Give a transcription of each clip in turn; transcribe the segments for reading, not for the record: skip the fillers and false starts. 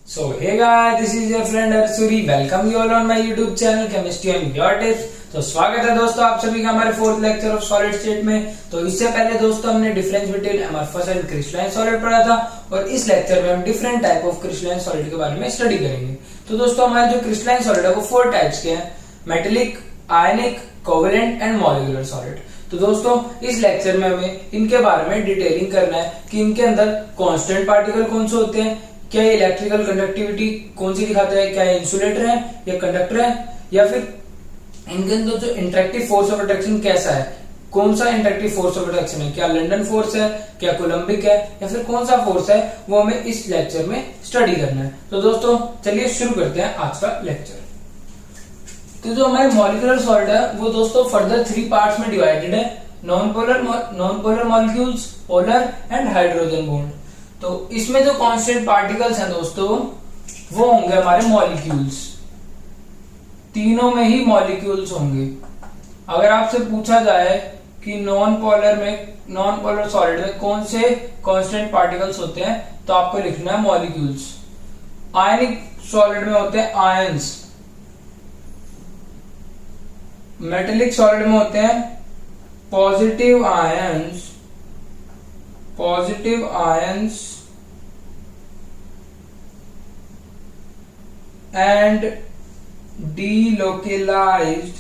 So hey guys, this is your friend Arsuri. Welcome you all on my YouTube channel Chemistry and Your Tips. तो स्वागत है दोस्तों आप सभी का हमारे fourth lecture of solid state में। तो इससे पहले दोस्तों हमने difference between amorphous and crystalline solid पढ़ा था और इस लेक्चर में हम different type of crystalline solid के बारे में स्टडी करेंगे। तो दोस्तों हमारे जो क्रिस्टलाइन सॉलिड है वो 4 टाइप्स के हैं: metallic, ionic, covalent and molecular solid. तो दोस्तों इस लेक्चर में हमें इनके बारे में डिटेलिंग करना है कि इनके अंदर कांस्टेंट पार्टिकल कौन से होते हैं, क्या ये इलेक्ट्रिकल कंडक्टिविटी कौन सी दिखाते हैं, क्या ये इंसुलेटर है या कंडक्टर है, या फिर इनके अंदर जो इंटरेक्टिव फोर्स ऑफ अट्रैक्शन कैसा है, कौन सा इंटरेक्टिव फोर्स ऑफ अट्रैक्शन है, क्या लंदन फोर्स है, क्या कोलंबिक है, या फिर कौन सा फोर्स है, वो हमें इस लेक्चर में स्टडी करना है। तो दोस्तों चलिए शुरू करते हैं आज का लेक्चर। तो जो हमारे मॉलिक्यूलर सॉलिड है वो दोस्तों फर्दर 3 पार्ट्स में डिवाइडेड है: non polar molecules, polar and hydrogen bond. तो इसमें जो कांस्टेंट पार्टिकल्स हैं दोस्तों वो होंगे हमारे मॉलिक्यूल्स। तीनों में ही मॉलिक्यूल्स होंगे। अगर आपसे पूछा जाए कि नॉन पोलर सॉलिड में कौन से कांस्टेंट पार्टिकल्स होते हैं तो आपको लिखना है मॉलिक्यूल्स। आयनिक सॉलिड में होते हैं आयंस, मेटेलिक सॉलिड में होते हैं positive ions and delocalized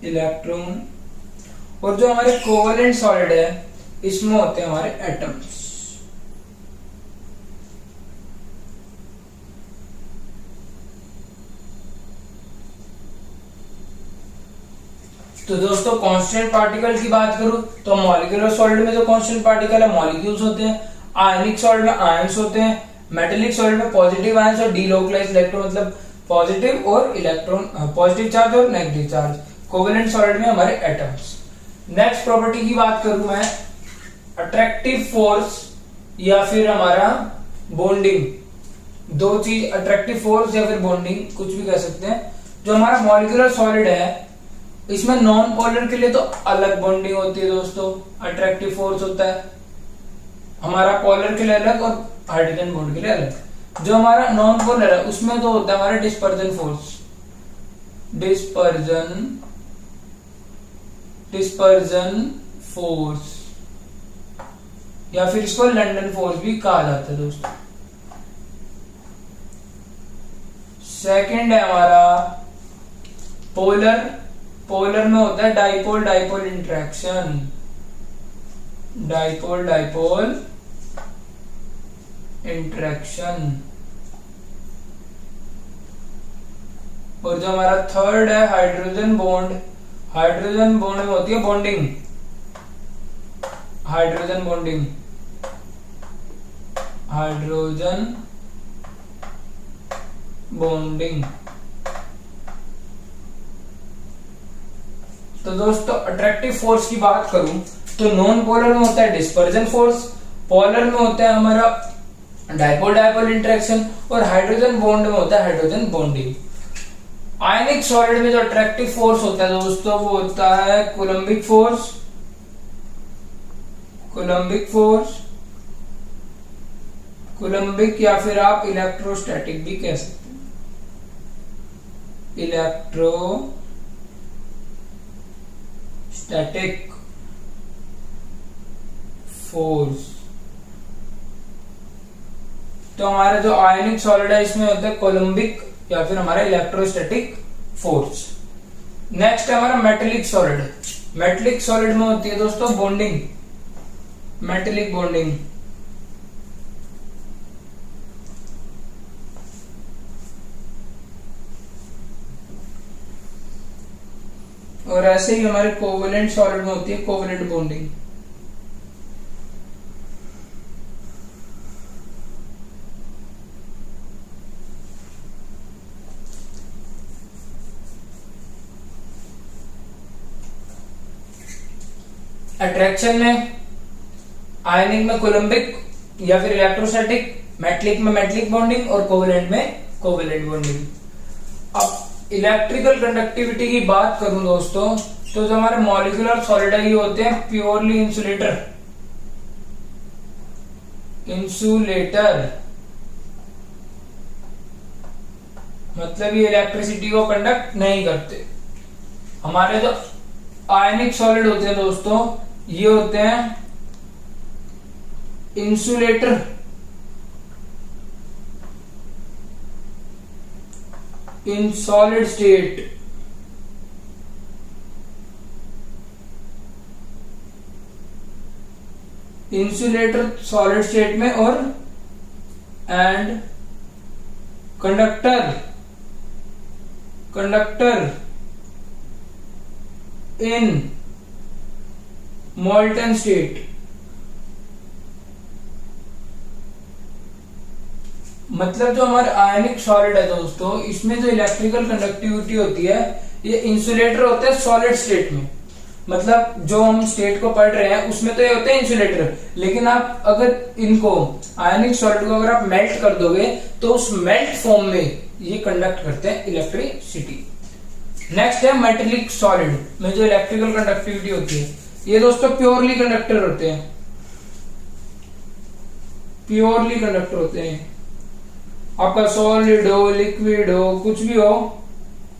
electron. और जो हमारे कोवेलेंट सॉलिड है इसमें होते हैं हमारे एटम्स। तो दोस्तों कांस्टेंट पार्टिकल की बात करूं तो मॉलिक्यूलर सॉलिड में जो कांस्टेंट पार्टिकल है मॉलिक्यूल्स होते हैं, आयनिक सॉलिड में आयंस होते हैं, मेटेलिक सॉलिड में पॉजिटिव आयंस और डीलोकलाइज्ड इलेक्ट्रॉन मतलब पॉजिटिव और इलेक्ट्रॉन, पॉजिटिव चार्ज और नेगेटिव चार्ज। कोवेलेंट सॉलिड में हमारे एटम्स। नेक्स्ट प्रॉपर्टी की बात करूं मैं, अट्रैक्टिव फोर्स या फिर हमारा बॉन्डिंग। दो चीज, अट्रैक्टिव फोर्स या फिर बॉन्डिंग, कुछ भी कह सकते हैं। जो हमारा मॉलिक्यूलर सॉलिड है इसमें नॉन पोलर के लिए तो अलग बॉन्डिंग होती है दोस्तों, अट्रैक्टिव फोर्स होता है हमारा, पोलर के लिए अलग और हाइड्रोजन बॉन्ड के लिए अलग। जो हमारा नॉन पोलर है उसमें तो होता है हमारा डिस्पर्जन फोर्स या फिर इसको लंदन फोर्स भी कहा जाता है दोस्तों। सेकंड है हमारा पोलर। पोलर में होता है डाइपोल इंटरेक्शन, डाइपोल इंटरेक्शन। और जो हमारा थर्ड है हाइड्रोजन बॉन्ड में होती है बॉन्डिंग, हाइड्रोजन बॉन्डिंग। तो दोस्तों अट्रैक्टिव फोर्स की बात करूं तो नॉन पोलर में होता है डिस्पर्जन फोर्स, पोलर में होता है हमारा डाइपोल इंटरेक्शन और हाइड्रोजन बॉन्ड में होता है हाइड्रोजन बॉन्डिंग। आयनिक सॉलिड में जो अट्रैक्टिव फोर्स होता है दोस्तों वो होता है कोलंबिक फोर्स या फिर आप इलेक्ट्रोस्टैटिक भी कह सकते हैं, इलेक्ट्रोस्टैटिक फोर्स। तो हमारा जो आयनिक सॉलिड है इसमें होता है कोलंबिक या फिर हमारा इलेक्ट्रोस्टैटिक फोर्स। नेक्स्ट है हमारा मेटेलिक सॉलिड। मेटेलिक सॉलिड में होती है दोस्तों बॉन्डिंग, मेटेलिक बॉन्डिंग। और ऐसे ही हमारे कोवेलेंट सॉलिड में होती है कोवेलेंट बॉन्डिंग। अट्रैक्शन में आयनिक में कोलंबिक या फिर इलेक्ट्रोस्टैटिक, मेटेलिक में मेटेलिक बॉन्डिंग और कोवेलेंट में कोवेलेंट बॉन्डिंग। अब इलेक्ट्रिकल कंडक्टिविटी की बात करूं दोस्तों तो जो हमारे मॉलिक्यूलर सॉलिड है ये होते हैं प्योरली इंसुलेटर, इंसुलेटर मतलब ये इलेक्ट्रिसिटी को कंडक्ट नहीं करते। हमारे जो आयनिक सॉलिड होते हैं दोस्तों, ये होते हैं insulator. In solid state insulator solid state में, और and conductor in molten state. मतलब जो हमारे आयनिक सॉलिड है दोस्तों, इसमें जो इलेक्ट्रिकल कंडक्टिविटी होती है, ये इंसुलेटर होते हैं सॉलिड स्टेट में। मतलब जो हम स्टेट को पढ़ रहे हैं उसमें तो ये होते हैं इंसुलेटर, लेकिन आप अगर इनको आयनिक सॉलिड को अगर आप मेल्ट कर दोगे तो उस मेल्ट फॉर्म में ये कंडक्ट करते हैं इलेक्ट्रिसिटी। नेक्स्ट है मेटेलिक सॉलिड में जो इलेक्ट्रिकल कंडक्टिविटी होती है, ये दोस्तों प्योरली कंडक्टर होते हैं। प्योरली कंडक्टर होते हैं, आपका सॉलिड हो, लिक्विड हो, कुछ भी हो,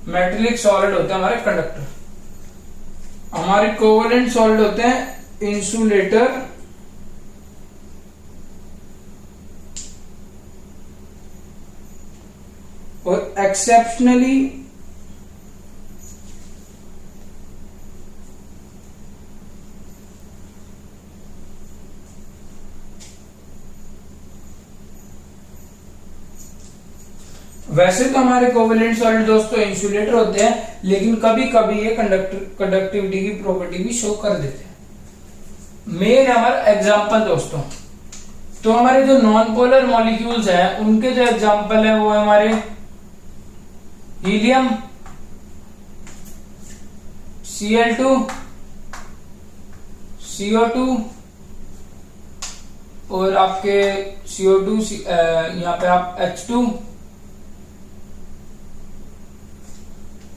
मेटेलिक सॉलिड होते हैं हमारे कंडक्टर। हमारे कोवेलेंट सॉलिड होते हैं इंसुलेटर, और एक्सेप्शनली वैसे तो हमारे कोवेलेंट सॉलिड दोस्तों इंसुलेटर होते हैं, लेकिन कभी कभी ये कंडक्टिविटी की प्रॉपर्टी भी शो कर देते हैं। मेन हमारा एग्जांपल दोस्तों, तो हमारे जो नॉन पोलर मॉलिक्यूल्स हैं उनके जो एग्जांपल है वो है हमारे हीलियम, Cl2, CO2, और आपके CO2 यहां पे आप H2,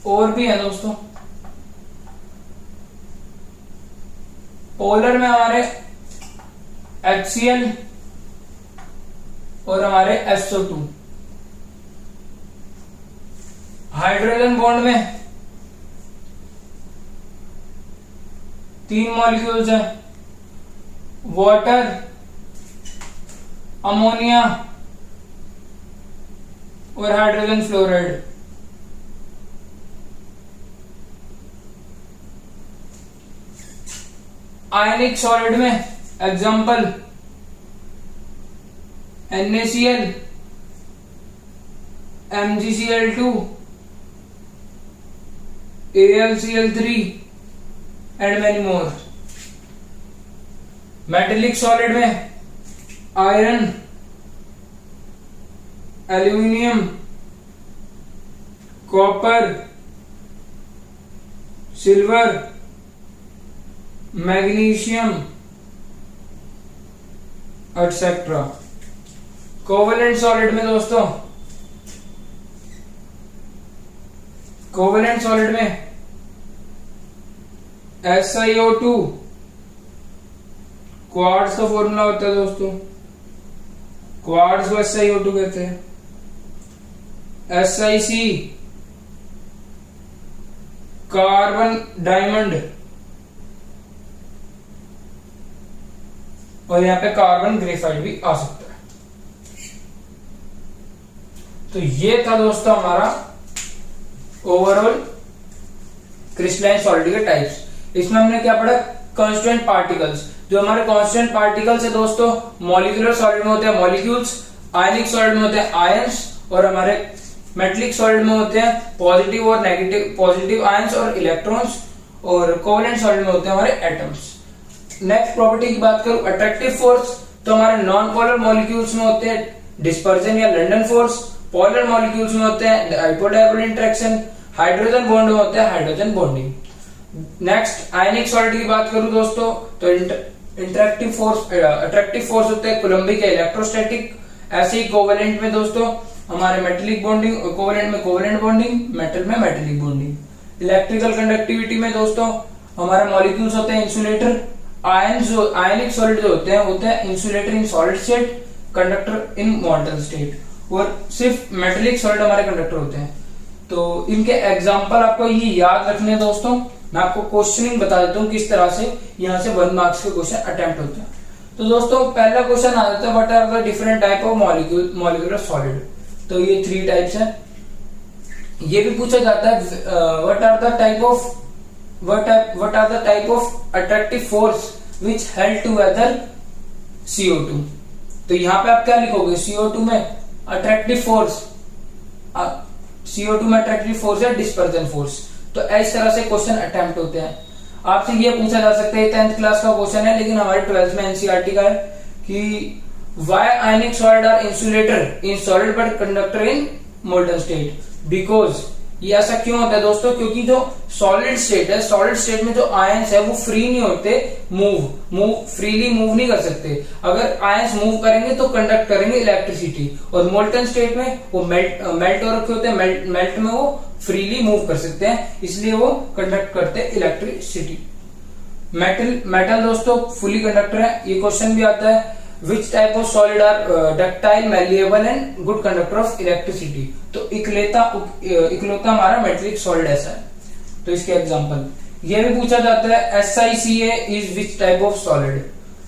और भी है दोस्तों। पोलर में हमारे HCl और हमारे SO2। हाइड्रोजन बॉन्ड में 3 मॉलिक्यूल्स हैं, वाटर, अमोनिया और हाइड्रोजन फ्लोराइड। आयनिक सॉलिड में example NaCl, MgCl2, AlCl3 and many more. Metallic solid में iron, aluminium, copper, silver, magnesium etcetera. Covalent solid में दोस्तों, कोवेलेंट सॉलिड में SiO2, क्वार्ट्ज का formula होता है दोस्तों, क्वार्ट्ज को SiO2 कहते हैं। SiC, कार्बन डायमंड, और यहां पे कार्बन ग्रेफाइट भी आ सकता है। तो ये था दोस्तों हमारा ओवरऑल क्रिस्टलाइन सॉलिड के टाइप्स। इसमें हमने क्या पढ़ा, कांस्टेंट पार्टिकल्स। जो हमारे कांस्टेंट पार्टिकल्स है दोस्तों, मॉलिक्यूलर सॉलिड में होते हैं मॉलिक्यूल्स, आयनिक सॉलिड में होते हैं आयंस, और हमारे मेटेलिक सॉलिड में होते हैं पॉजिटिव और नेगेटिव, पॉजिटिव आयंस और इलेक्ट्रॉन्स, और कोवेलेंट सॉलिड में होते हैं हमारे एटम्स। नेक्स्ट प्रॉपर्टी की बात करूं, अट्रैक्टिव फोर्स, तो हमारे नॉन पोलर मॉलिक्यूल्स में होते हैं डिस्पर्जन या लंडन फोर्स, पोलर मॉलिक्यूल्स में होते हैं डाइपोल इंटरेक्शन, हाइड्रोजन बॉन्ड में होते हैं हाइड्रोजन बॉन्डिंग। नेक्स्ट आयनिक सॉलिड की बात करूं दोस्तों, तो इंटरेक्टिव फोर्स, अट्रैक्टिव फोर्स होते हैं कूलम्बिक या इलेक्ट्रोस्टैटिक। ऐसे ही कोवेलेंट में दोस्तों हमारे मेटेलिक बॉन्डिंग, कोवेलेंट में कोवेलेंट बॉन्डिंग, मेटल में मेटेलिक बॉन्डिंग। इलेक्ट्रिकल कंडक्टिविटी में दोस्तों हमारे मॉलिक्यूल्स होते हैं इंसुलेटर, आयनिक सॉलिड जो होते हैं insulator in solid state, conductor in मॉल्टन state, और सिर्फ मेटेलिक सॉलिड हमारे कंडक्टर होते हैं। तो इनके एग्जांपल आपको ये याद रखने हैं दोस्तों। मैं आपको क्वेश्चनिंग बता देता हूँ किस तरह से यहाँ से 1 मार्क्स के क्वेश्चन अटेम्प्ट होते हैं। तो दोस्तों पहला क्वेश्चन आ जाता है what are the different type of molecular solid. तो ये 3 टाइप्स है। ये भी पूछा जाता है what are the type of attractive force which held together CO2। तो यहाँ पे आप क्या लिखोगे, CO2 में अट्रैक्टिव फोर्स, CO2 में अट्रैक्टिव फोर्स है डिस्पर्जन फोर्स। तो इस तरह से क्वेश्चन अटेम्प्ट होते हैं। आपसे ये पूछा जा सकता है, 10th क्लास का क्वेश्चन है लेकिन हमारे 12th में एनसीईआरटी का है कि why ionic solid are insulator in solid but conductor in molten state. Because ये ऐसा क्यों होता है दोस्तों, क्योंकि जो सॉलिड स्टेट है, सॉलिड स्टेट में जो आयंस है वो फ्री नहीं होते, फ्रीली मूव नहीं कर सकते। अगर आयंस मूव करेंगे तो कंडक्ट करेंगे इलेक्ट्रिसिटी, और मोल्टन स्टेट में वो मेल्ट हो रखे होते हैं, मेल्ट में वो फ्रीली मूव कर सकते हैं, इसलिए वो कंडक्ट करते हैं इलेक्ट्रिसिटी। मेटल दोस्तों फुली कंडक्टर है। ये क्वेश्चन भी आता है which type of solid are ductile, malleable and good conductor of electricity. तो इकलौता हमारा मेटेलिक सॉलिड ऐसा है। तो इसके एग्जांपल ये भी पूछा जाता है SiCa is which type of solid.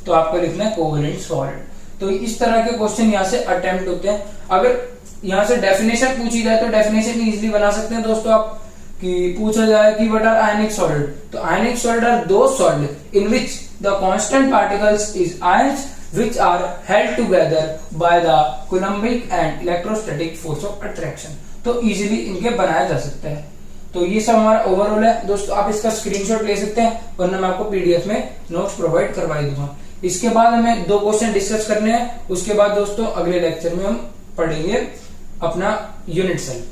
तो आपको लिखना है कोवेलेंट सॉलिड। तो इस तरह के क्वेश्चन यहाँ से अटेम्प्ट होते हैं। अगर यहाँ से डेफिनेशन पूछी जाए तो डेफिनेशन इजीली बना सकते हैं दोस्तों आप, कि पूछा जाए कि व्हाट आर आयनिक सॉलिड। तो ionic solid are those solid in which the constant particles is ions which are held together by the coulombic and electrostatic force of attraction। तो इजीली इनके बनाया जा सकता है। तो ये सब हमारा ओवरऑल है दोस्तों। आप इसका स्क्रीनशॉट ले सकते हैं, वरना मैं आपको PDF में नोट्स प्रोवाइड करवा दूंगा। इसके बाद हमें 2 क्वेश्चन डिस्कस करने हैं। उसके बाद दोस्तों अगले लेक्चर में हम पढ़ेंगे अपना यूनिट सेल।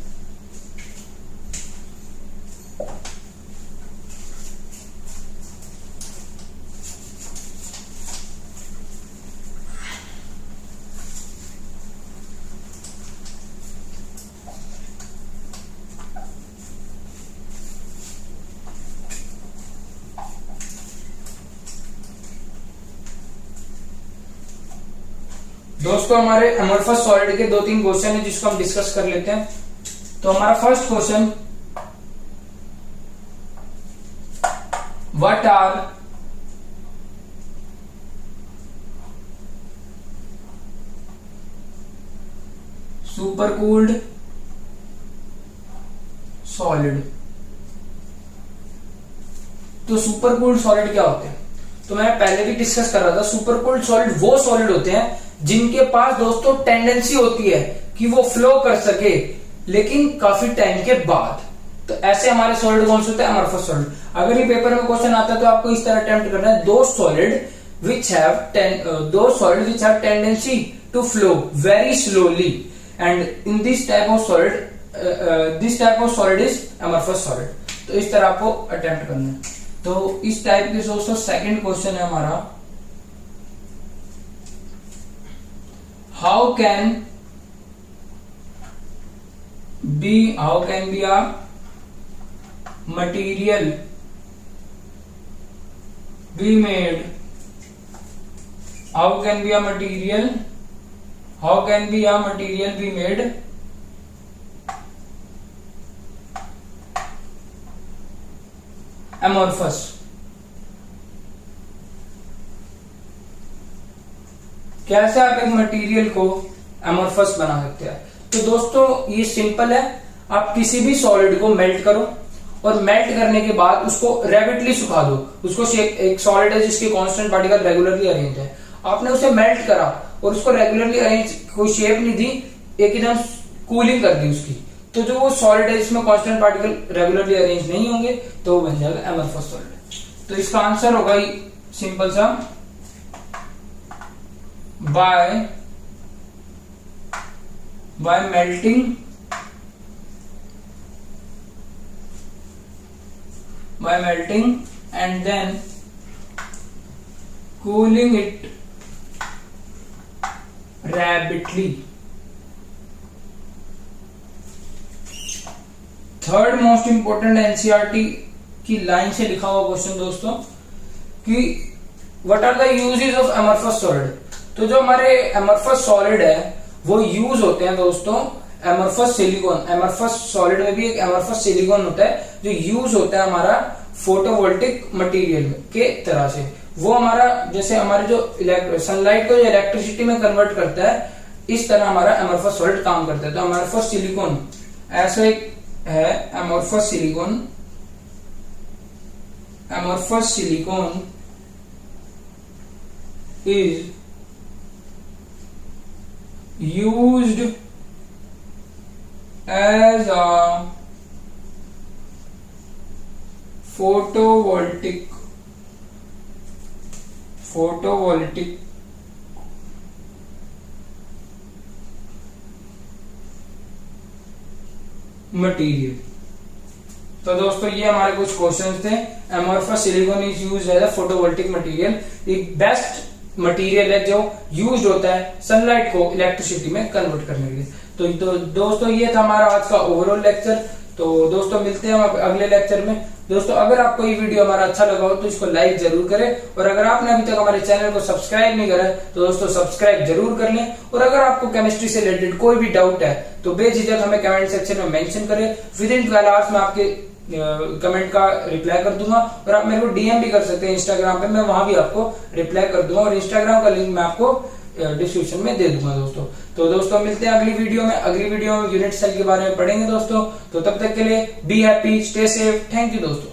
दोस्तों हमारे अमोर्फस सॉलिड के 2-3 क्वेश्चन है जिसको हम डिस्कस कर लेते हैं। तो हमारा first question, what are supercooled solid. तो सुपरकूल्ड सॉलिड क्या होते हैं? तो मैं पहले भी डिस्कस कर रहा था, सुपरकूल्ड सॉलिड वो सॉलिड होते हैं जिनके पास दोस्तों टेंडेंसी होती है कि वो फ्लो कर सके, लेकिन काफी टाइम के बाद। तो ऐसे हमारे सॉलिड कौन से होते हैं? Amorphous solid. अगर ये पेपर में क्वेश्चन आता है तो आपको इस तरह अटेम्प्ट करना है, दो solid which have tendency to flow very slowly and in this type of solid is amorphous solid. तो इस तरह आपको अटेम्प्ट करना है। तो इस टाइप के दोस्तों सेकंड क्वेश्चन है हमारा, how can be a material be made amorphous। कैसे आप एक मटेरियल को अमोर्फस बना सकते हैं? तो दोस्तों ये सिंपल है। आप किसी भी सॉलिड को मेल्ट करो और मेल्ट करने के बाद उसको रैपिडली सुखा दो। उसको एक सॉलिड है जिसके कांस्टेंट पार्टिकल रेगुलरली अरेंज है, आपने उसे मेल्ट करा और उसको रेगुलरली अरेंज, कोई शेप नहीं दी, एकदम कूलिंग कर दी उसकी, तो जो वो सॉलिड है जिसमें कांस्टेंट पार्टिकल रेगुलरली अरेंज नहीं होंगे तो वो बन जाएगा अमोर्फस सॉलिड। तो इसका आंसर होगा सिंपल सा, by melting and then cooling it rapidly। Third most important NCERT की लाइन से लिखा हुआ क्वेश्चन दोस्तों, कि what are the uses of amorphous solid. तो जो हमारे एमरफस सॉलिड है वो यूज होते हैं दोस्तों एमरफस सिलिकॉन। एमरफस सॉलिड में भी एक एमरफस सिलिकॉन होता है जो यूज होता है हमारा फोटोवोल्टिक मटेरियल के तरह से। वो हमारा जैसे हमारे जो सनलाइट को जो इलेक्ट्रिसिटी में कन्वर्ट करता है, इस तरह हमारा एमरफस सॉलिड काम करता है। तो एमरफस सिलिकॉन ऐसा एक है, amorphous silicon. Amorphous silicon is used as a photovoltaic material. तो दोस्तों ये हमारे कुछ क्वेश्चंस थे। Amorphous silicon is used as a photovoltaic material. एक बेस्ट मटेरियल है जो यूज्ड होता है सनलाइट को इलेक्ट्रिसिटी में कन्वर्ट करने के लिए। तो दोस्तों ये था हमारा आज का ओवरऑल लेक्चर। तो दोस्तों मिलते हैं हम अगले लेक्चर में। दोस्तों अगर आपको ये वीडियो हमारा अच्छा लगा हो तो इसको लाइक जरूर करें, और अगर आपने अभी तक हमारे चैनल को सब्सक्राइब नहीं करा है तो दोस्तों सब्सक्राइब जरूर कर लें। और अगर आपको केमिस्ट्री से रिलेटेड कोई भी डाउट है तो बेझिझक हमें कमेंट सेक्शन में मेंशन करें। विद इन 12 आवर्स में आपके कमेंट का रिप्लाई कर दूंगा, और आप मेरे को डीएम भी कर सकते हैं इंस्टाग्राम पे, मैं वहां भी आपको रिप्लाई कर दूंगा, और इंस्टाग्राम का लिंक मैं आपको डिस्क्रिप्शन में दे दूंगा दोस्तों। तो दोस्तों मिलते हैं अगली वीडियो में। अगली वीडियो में यूनिट सेल के बारे में पढ़ेंगे दोस्तों। तो तब तक के लिए be happy, stay safe, thank you दोस्तों।